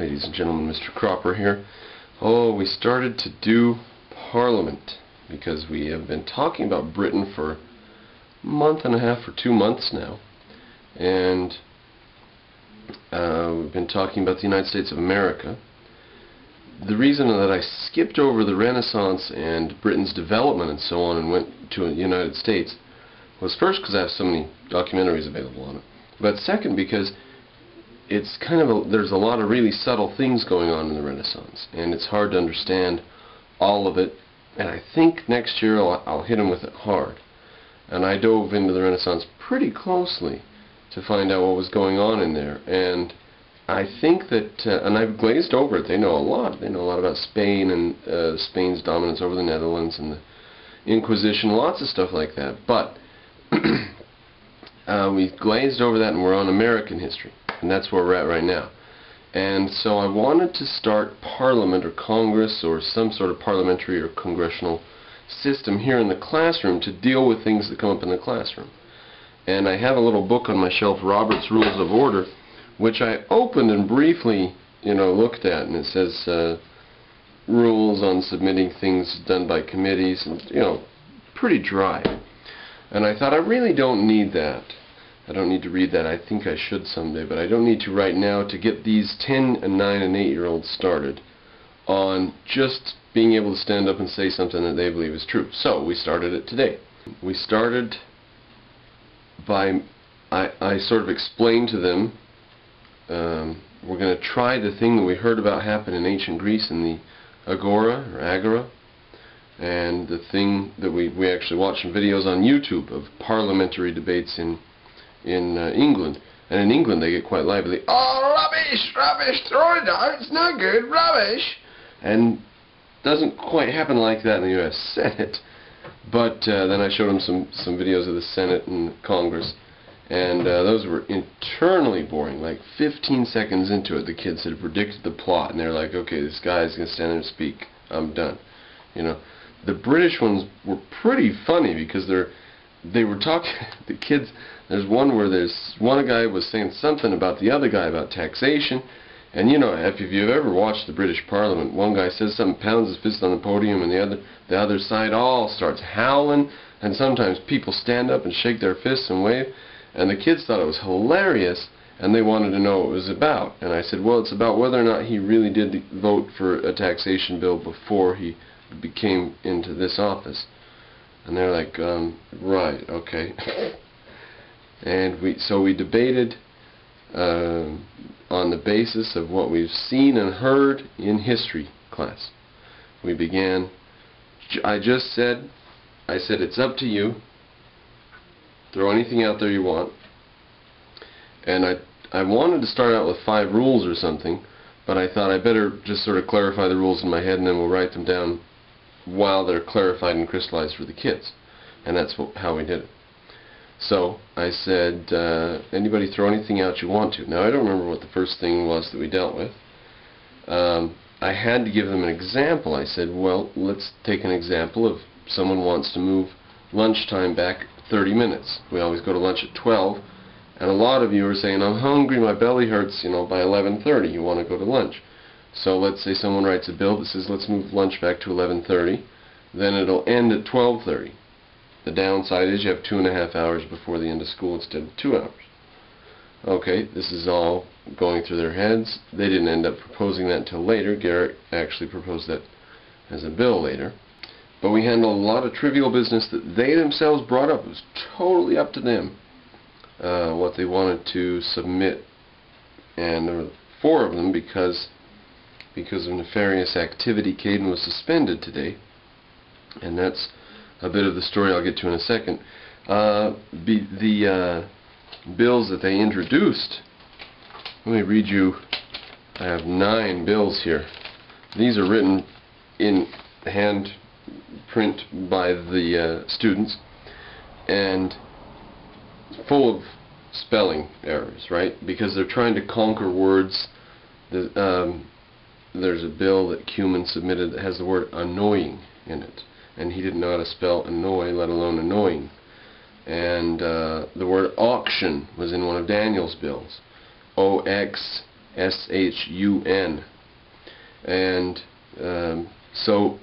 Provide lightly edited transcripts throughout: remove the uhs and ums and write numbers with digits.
Ladies and gentlemen, Mr. Cropper here. Oh, we started to do Parliament because we have been talking about Britain for a month and a half or 2 months now, and we've been talking about the United States of America. The reason that I skipped over the Renaissance and Britain's development and so on and went to the United States was first because I have so many documentaries available on it, but second because it's kind of there's a lot of really subtle things going on in the Renaissance, and it's hard to understand all of it, and I think next year I'll hit them with it hard. And I dove into the Renaissance pretty closely to find out what was going on in there, and I think that, and I've glazed over it, they know a lot. They know a lot about Spain and Spain's dominance over the Netherlands and the Inquisition, lots of stuff like that, but we glazed over that and we're on American history. And that's where we're at right now. And so I wanted to start Parliament or Congress or some sort of parliamentary or congressional system here in the classroom to deal with things that come up in the classroom. And I have a little book on my shelf, Robert's Rules of Order, which I opened and briefly, looked at, and it says rules on submitting things done by committees, and pretty dry. And I thought I really don't need that. I don't need to read that. I think I should someday, but I don't need to right now to get these 10 and 9 and 8-year-olds started on just being able to stand up and say something that they believe is true. So we started it today. We started by, I sort of explained to them, we're going to try the thing that we heard about happen in ancient Greece in the Agora, or Agora, and the thing that we actually watched some videos on YouTube of parliamentary debates in England, and in England they get quite lively. Oh, rubbish, rubbish, throw it out, it's not good, rubbish. And doesn't quite happen like that in the U.S. Senate, but then I showed them some videos of the Senate and Congress, and those were eternally boring. Like 15 seconds into it, the kids had predicted the plot, and they're like, okay, this guy's going to stand there and speak, I'm done. The British ones were pretty funny because they were talking, the kids, there's one where one guy was saying something about the other guy about taxation, and if you've ever watched the British Parliament, one guy says something, pounds his fist on the podium, and the other side all starts howling, and sometimes people stand up and shake their fists and wave, and the kids thought it was hilarious, and they wanted to know what it was about. And I said, well, it's about whether or not he really did vote for a taxation bill before he became into this office. And they're like, right, okay. And so we debated on the basis of what we've seen and heard in history class. We began, I said it's up to you. Throw anything out there you want. And I wanted to start out with 5 rules or something, but I thought I better just sort of clarify the rules in my head, and then we'll write them down while they're clarified and crystallized for the kids. And that's how we did it. So I said, anybody throw anything out you want to. Now I don't remember what the first thing was that we dealt with. I had to give them an example. I said, well, let's take an example of someone wants to move lunchtime back 30 minutes. We always go to lunch at 12, and a lot of you are saying, I'm hungry, my belly hurts, by 11:30 you want to go to lunch. So let's say someone writes a bill that says let's move lunch back to 11:30, then it'll end at 12:30. The downside is you have 2.5 hours before the end of school instead of 2 hours. Okay, this is all going through their heads. They didn't end up proposing that until later. Garrett actually proposed that as a bill later. But we handled a lot of trivial business that they themselves brought up. It was totally up to them what they wanted to submit. And there were 4 of them because of nefarious activity. Caden was suspended today, and that's a bit of the story I'll get to in a second. The bills that they introduced, let me read you, I have 9 bills here. These are written in hand print by the students, and full of spelling errors, right? Because they're trying to conquer words. There's a bill that Cuman submitted that has the word annoying in it, and he didn't know how to spell annoy, let alone annoying. And the word auction was in one of Daniel's bills. O-X S-H-U-N. And so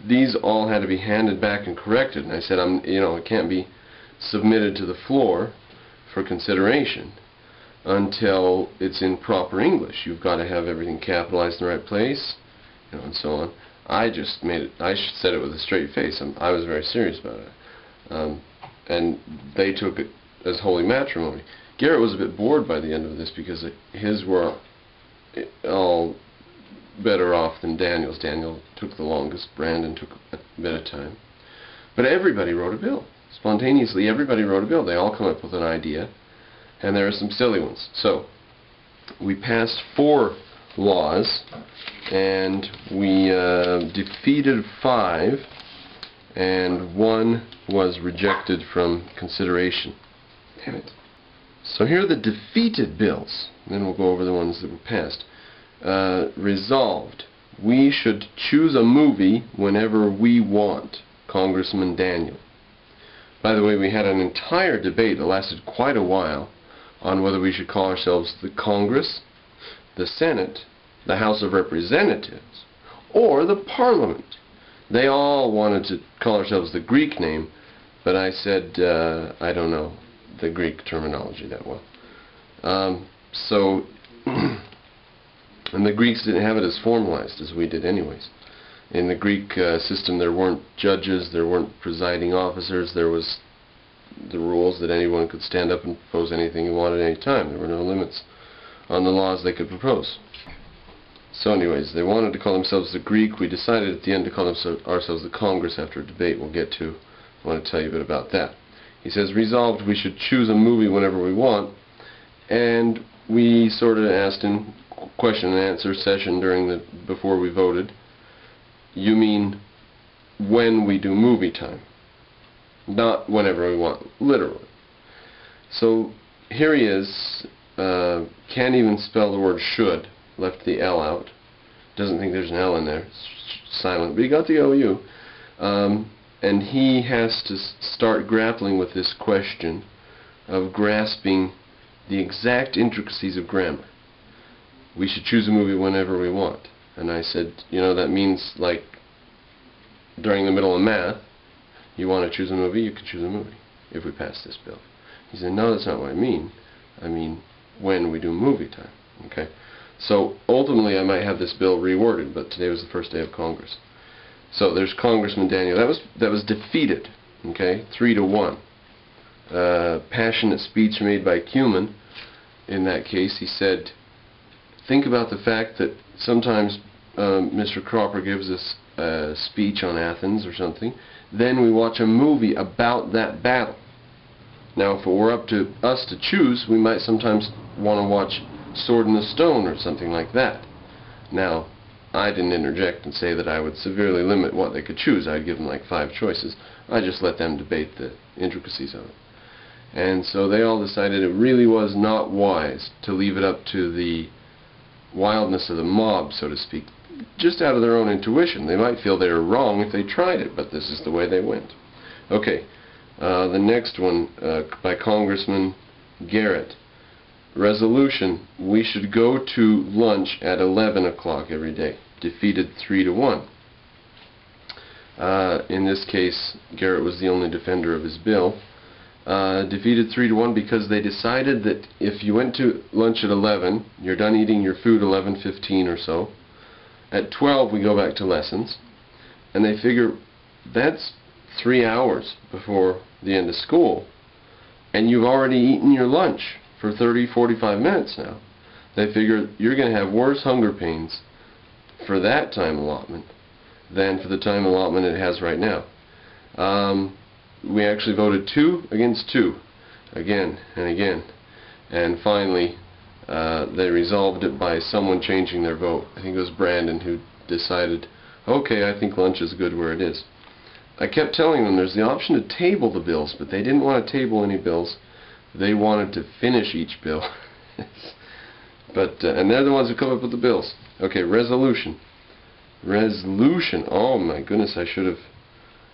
these all had to be handed back and corrected, and I said, it can't be submitted to the floor for consideration until it's in proper English. You've got to have everything capitalized in the right place, and so on. I just made it. I said it with a straight face. I was very serious about it, and they took it as holy matrimony. Garrett was a bit bored by the end of this because his were all better off than Daniel's. Daniel took the longest. Brandon took a bit of time. But everybody wrote a bill. Spontaneously, everybody wrote a bill. They all come up with an idea, and there are some silly ones. So, we passed 4 laws, and we defeated 5, and 1 was rejected from consideration. Damn it. So here are the defeated bills. Then we'll go over the ones that were passed. Resolved. We should choose a movie whenever we want. Congressman Daniel. By the way, we had an entire debate that lasted quite a while on whether we should call ourselves the Congress, the Senate, the House of Representatives, or the Parliament. They all wanted to call ourselves the Greek name, but I said I don't know the Greek terminology that well. And the Greeks didn't have it as formalized as we did anyways. In the Greek system there weren't judges, there weren't presiding officers, there was the rules that anyone could stand up and propose anything he wanted at any time. There were no limits on the laws they could propose. So anyways, they wanted to call themselves the Greek. We decided at the end to call ourselves the Congress after a debate we'll get to. I want to tell you a bit about that. He says, resolved we should choose a movie whenever we want, and we sort of asked in question and answer session before we voted, you mean when we do movie time, not whenever we want, literally. So here he is, can't even spell the word should, left the L out, doesn't think there's an L in there, it's silent, but he got the OU, and he has to start grappling with this question of grasping the exact intricacies of grammar. We should choose a movie whenever we want. And I said, that means like during the middle of math, you want to choose a movie, you can choose a movie if we pass this bill. He said, no, that's not what I mean. I mean when we do movie time. Okay. So ultimately I might have this bill reworded, but today was the first day of Congress. So there's Congressman Daniel. That was defeated. Okay, 3-1. Passionate speech made by Cuman. In that case, he said, think about the fact that sometimes Mr. Cropper gives us a speech on Athens or something, then we watch a movie about that battle. Now if it were up to us to choose, we might sometimes want to watch Sword in the Stone or something like that. Now I didn't interject and say that I would severely limit what they could choose. I'd give them like 5 choices. I just let them debate the intricacies of it. And so they all decided it really was not wise to leave it up to the wildness of the mob, so to speak, just out of their own intuition. They might feel they were wrong if they tried it, but this is the way they went. Okay, the next one by Congressman Garrett. Resolution, we should go to lunch at 11 o'clock every day. Defeated 3-1. In this case, Garrett was the only defender of his bill. Defeated 3-1 because they decided that if you went to lunch at 11, you're done eating your food 11:15 or so. At 12 we go back to lessons, and they figure that's 3 hours before the end of school, and you've already eaten your lunch for 30-45 minutes now. They figure you're going to have worse hunger pains for that time allotment than for the time allotment it has right now. We actually voted 2 against 2, again and again, and finally they resolved it by someone changing their vote. I think it was Brandon who decided, okay, I think lunch is good where it is. I kept telling them there's the option to table the bills, but they didn't want to table any bills. They wanted to finish each bill. And they're the ones who come up with the bills. Okay, resolution. Resolution. Oh my goodness, I should have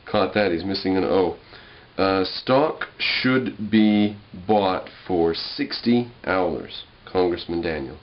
caught that. He's missing an O. Stock should be bought for $60. Congressman Daniel.